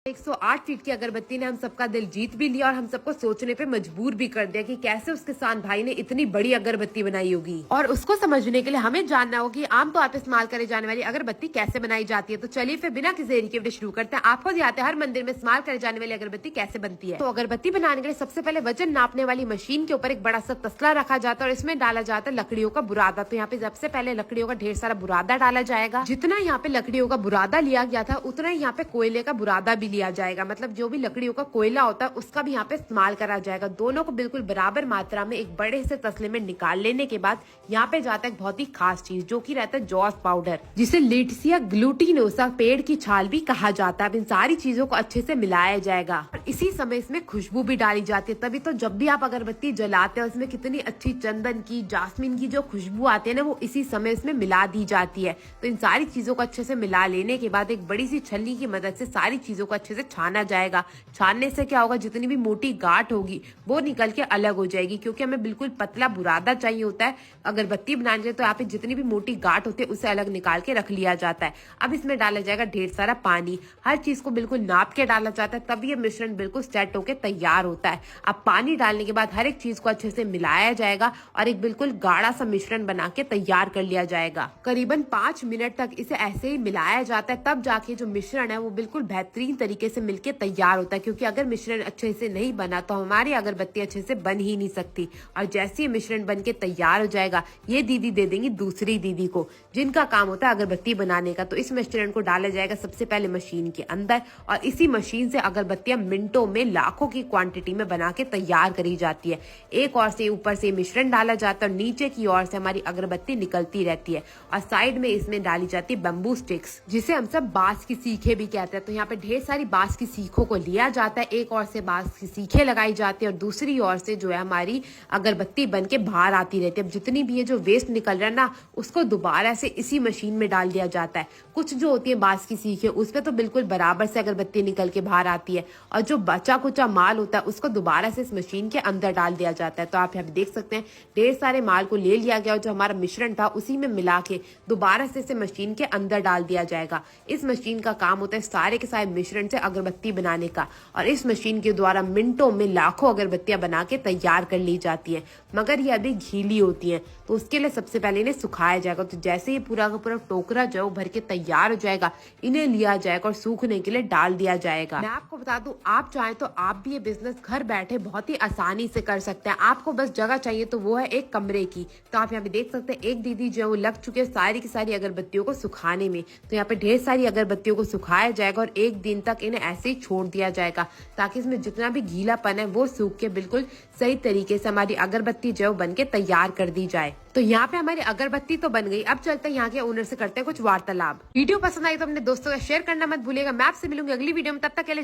108 feet की अगरबत्ती ने हम सबका दिल जीत भी लिया और हम सबको सोचने पे मजबूर भी कर दिया कि कैसे उस किसान भाई ने इतनी बड़ी अगरबत्ती बनाई होगी। और उसको समझने के लिए हमें जानना होगा कि आमतौर पर इस्तेमाल करे जाने वाली अगरबत्ती कैसे बनाई जाती है। तो चलिए फिर बिना किसी देरी के वीडियो शुरू करते हैं। आपको याद है हर मंदिर में इस्तेमाल करे जाने वाली अगरबत्ती कैसे बनती है। तो अगरबत्ती बनाने के लिए सबसे पहले वजन नापने वाली मशीन के ऊपर एक बड़ा सा तसला रखा जाता है और इसमें डाला जाता है लकड़ियों का बुरादा। तो यहाँ पे सबसे पहले लकड़ियों का ढेर सारा बुरादा डाला जाएगा। जितना यहाँ पे लकड़ियों का बुरादा लिया गया था उतना ही यहाँ पे कोयले का बुरादा भी लिया जाएगा। मतलब जो भी लकड़ियों का कोयला होता है उसका भी यहाँ पे इस्तेमाल करा जाएगा। दोनों को बिल्कुल बराबर मात्रा में एक बड़े से तसले में निकाल लेने के बाद यहाँ पे जाता है एक बहुत ही खास चीज जो कि रहता है जॉस पाउडर, जिसे लिट्सिया ग्लूटिनोसा पेड़ की छाल भी कहा जाता है। अब इन सारी चीजों को अच्छे से मिलाया जाएगा और इसी समय इसमें खुशबू भी डाली जाती है। तभी तो जब भी आप अगरबत्ती जलाते हैं उसमें कितनी अच्छी चंदन की, जासमीन की जो खुशबू आती है ना, वो इसी समय इसमें मिला दी जाती है। तो इन सारी चीजों को अच्छे से मिला लेने के बाद एक बड़ी सी छलनी की मदद से सारी चीजों को अच्छे से छाना जाएगा। छानने से क्या होगा, जितनी भी मोटी गांठ होगी वो निकल के अलग हो जाएगी, क्योंकि हमें बिल्कुल पतला बुरादा चाहिए होता है अगरबत्ती बनाने के लिए। तो यहाँ पे जितनी भी मोटी गांठ होती है उसे अलग निकाल के रख लिया जाता है। अब इसमें डाला जाएगा ढेर सारा पानी। हर चीज को बिल्कुल नाप के डाला जाता है, तब ये मिश्रण बिल्कुल सेट होके तैयार होता है। अब पानी डालने के बाद हर एक चीज को अच्छे से मिलाया जाएगा और एक बिल्कुल गाढ़ा सा मिश्रण बना के तैयार कर लिया जाएगा। करीबन 5 मिनट तक इसे ऐसे ही मिलाया जाता है, तब जाके जो मिश्रण है वो बिल्कुल बेहतरीन तरीके से मिलके तैयार होता है। क्योंकि अगर मिश्रण अच्छे से नहीं बना तो हमारी अगरबत्ती अच्छे से बन ही नहीं सकती। और जैसे ही मिश्रण बन के तैयार हो जाएगा ये दीदी दे देंगी दूसरी दीदी को, जिनका काम होता है अगरबत्ती बनाने का। तो इस मिश्रण को डाला जाएगा सबसे पहले मशीन के अंदर और इसी मशीन से अगरबत्तियां मिनटों में लाखों की क्वांटिटी में बना के तैयार करी जाती है। एक और से ऊपर से मिश्रण डाला जाता है और नीचे की ओर से हमारी अगरबत्ती निकलती रहती है और साइड में इसमें डाली जाती है बम्बू स्टिक्स, जिसे हम सब बांस की सीखें भी कहते हैं। तो यहाँ पे ढेर सारी बांस की सीखों को लिया जाता है, एक ओर से बांस की सीखें लगाई जाती है और दूसरी ओर से जो है हमारी अगरबत्ती बन के बाहर आती रहती है। अब जितनी भी ये जो वेस्ट निकल रहा है ना, उसको दोबारा से इसी मशीन में डाल दिया जाता है। कुछ जो होती है बांस की सीखें उसपे तो बिल्कुल बराबर से अगरबत्ती निकल के बाहर आती है और जो बचा कुचा माल होता है उसको दोबारा से इस मशीन के अंदर डाल दिया जाता है। तो आप यहाँ पे देख सकते हैं ढेर सारे माल को ले लिया गया और जो हमारा मिश्रण था उसी में मिला के दोबारा से इसे मशीन के अंदर डाल दिया जाएगा। इस मशीन का काम होता है सारे के सारे मिश्रण से अगरबत्ती बनाने का और इस मशीन के द्वारा मिनटों में लाखों अगरबत्तियां बना के तैयार कर ली जाती है। मगर ये अभी गीली होती हैं, तो उसके लिए सबसे पहले इन्हें सुखाया जाएगा। तो जैसे ये पूरा का पूरा टोकरा जो भर के तैयार हो जाएगा, इन्हें लिया जाएगा और सूखने के लिए डाल दिया जाएगा। मैं आपको बता दूं, आप चाहें तो आप भी ये बिजनेस घर बैठे बहुत ही आसानी से कर सकते हैं। आपको बस जगह चाहिए, तो वो है एक कमरे की। तो आप यहाँ पे देख सकते हैं एक दीदी जो लग चुके हैं सारी की सारी अगरबत्तियों को सुखाने में। तो यहाँ पे ढेर सारी अगरबत्तियों को सुखाया जाएगा और एक दिन तक इन्हें ऐसे ही छोड़ दिया जाएगा, ताकि इसमें जितना भी गीलापन है वो सूख के बिल्कुल सही तरीके से हमारी अगरबत्ती जो बन के तैयार कर दी जाए। तो यहाँ पे हमारी अगरबत्ती तो बन गई। अब चलते हैं यहाँ के ओनर से करते हैं कुछ वार्तालाप। वीडियो पसंद आई तो अपने दोस्तों का शेयर करना मत भूलिएगा। मैं आपसे मिलूंगी अगली वीडियो में, तब तक के लिए